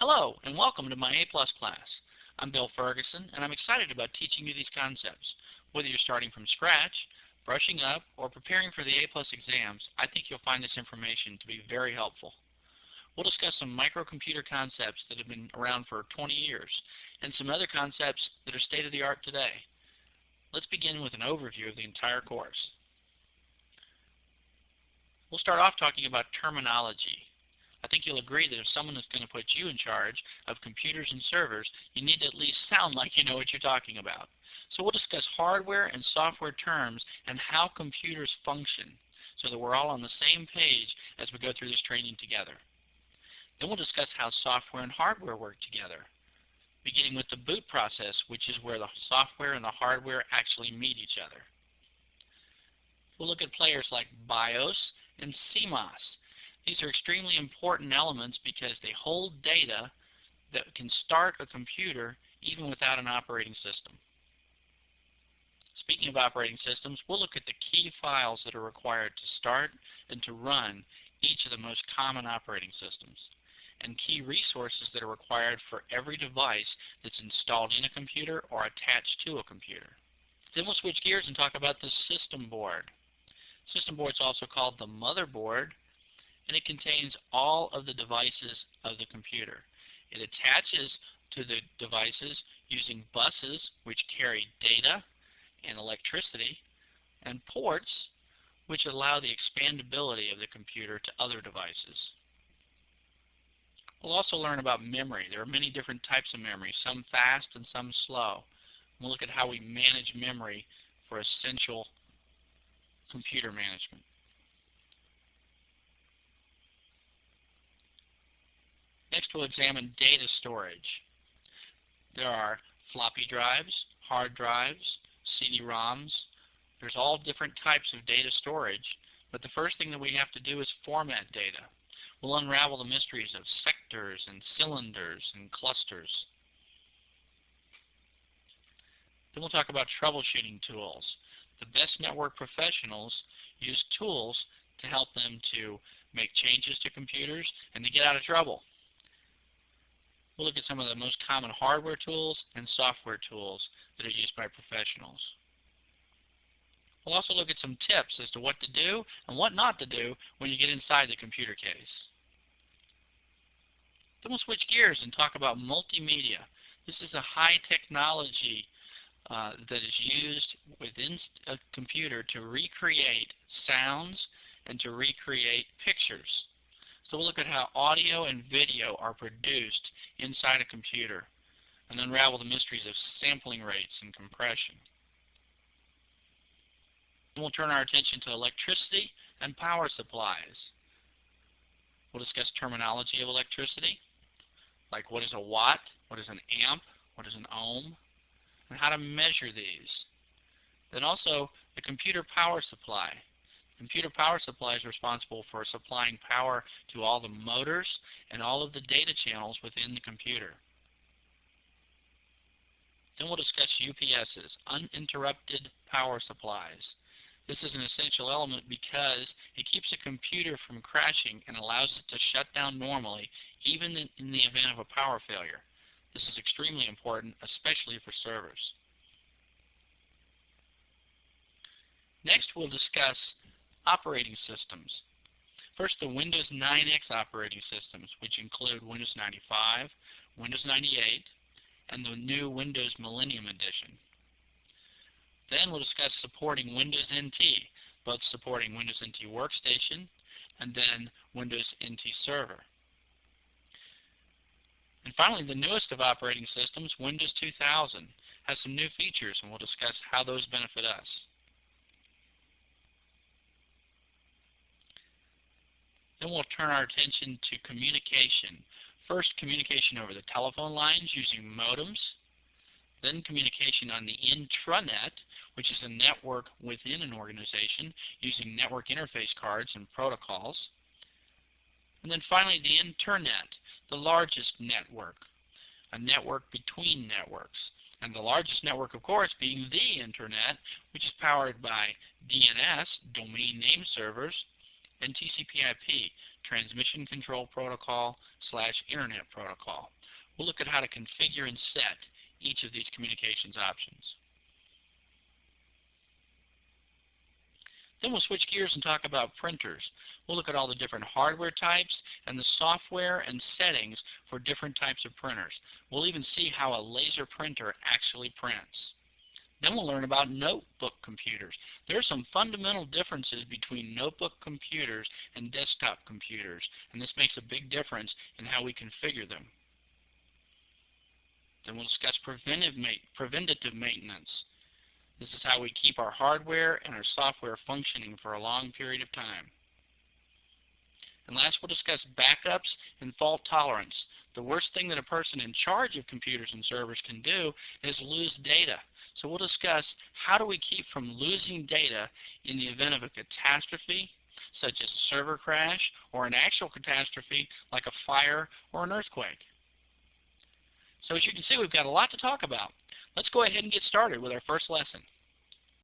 Hello, and welcome to my A+ class. I'm Bill Ferguson, and I'm excited about teaching you these concepts. Whether you're starting from scratch, brushing up, or preparing for the A+ exams, I think you'll find this information to be very helpful. We'll discuss some microcomputer concepts that have been around for 20 years, and some other concepts that are state-of-the-art today. Let's begin with an overview of the entire course. We'll start off talking about terminology. I think you'll agree that if someone is going to put you in charge of computers and servers, you need to at least sound like you know what you're talking about. So we'll discuss hardware and software terms and how computers function so that we're all on the same page as we go through this training together. Then we'll discuss how software and hardware work together, beginning with the boot process, which is where the software and the hardware actually meet each other. We'll look at players like BIOS and CMOS. These are extremely important elements because they hold data that can start a computer even without an operating system. Speaking of operating systems, we'll look at the key files that are required to start and to run each of the most common operating systems, and key resources that are required for every device that's installed in a computer or attached to a computer. Then we'll switch gears and talk about the system board. System board is also called the motherboard, and it contains all of the devices of the computer. It attaches to the devices using buses which carry data and electricity, and ports which allow the expandability of the computer to other devices. We'll also learn about memory. There are many different types of memory, some fast and some slow. We'll look at how we manage memory for essential computer management. Next, we'll examine data storage. There are floppy drives, hard drives, CD-ROMs. There's all different types of data storage, but the first thing that we have to do is format data. We'll unravel the mysteries of sectors and cylinders and clusters. Then we'll talk about troubleshooting tools. The best network professionals use tools to help them to make changes to computers and to get out of trouble. We'll look at some of the most common hardware tools and software tools that are used by professionals. We'll also look at some tips as to what to do and what not to do when you get inside the computer case. Then we'll switch gears and talk about multimedia. This is a high technology that is used within a computer to recreate sounds and to recreate pictures. So we'll look at how audio and video are produced inside a computer and unravel the mysteries of sampling rates and compression. Then we'll turn our attention to electricity and power supplies. We'll discuss terminology of electricity, like what is a watt, what is an amp, what is an ohm, and how to measure these. Then also the computer power supply. Computer power supply is responsible for supplying power to all the motors and all of the data channels within the computer. Then we'll discuss UPSs, uninterrupted power supplies. This is an essential element because it keeps a computer from crashing and allows it to shut down normally, even in the event of a power failure. This is extremely important, especially for servers. Next, we'll discuss operating systems. First, the Windows 9X operating systems, which include Windows 95, Windows 98, and the new Windows Millennium Edition. Then we'll discuss supporting Windows NT, both supporting Windows NT Workstation and then Windows NT Server. And finally, the newest of operating systems, Windows 2000, has some new features, and we'll discuss how those benefit us. Then we'll turn our attention to communication. First, communication over the telephone lines using modems. Then communication on the intranet, which is a network within an organization using network interface cards and protocols. And then finally, the internet, the largest network, a network between networks. And the largest network, of course, being the internet, which is powered by DNS, domain name servers, and TCP/IP, Transmission Control Protocol / Internet Protocol. We'll look at how to configure and set each of these communications options. Then we'll switch gears and talk about printers. We'll look at all the different hardware types and the software and settings for different types of printers. We'll even see how a laser printer actually prints. Then we'll learn about notebook computers. There are some fundamental differences between notebook computers and desktop computers, and this makes a big difference in how we configure them. Then we'll discuss preventative maintenance. This is how we keep our hardware and our software functioning for a long period of time. And last, we'll discuss backups and fault tolerance. The worst thing that a person in charge of computers and servers can do is lose data. So we'll discuss how do we keep from losing data in the event of a catastrophe, such as a server crash, or an actual catastrophe like a fire or an earthquake. So as you can see, we've got a lot to talk about. Let's go ahead and get started with our first lesson.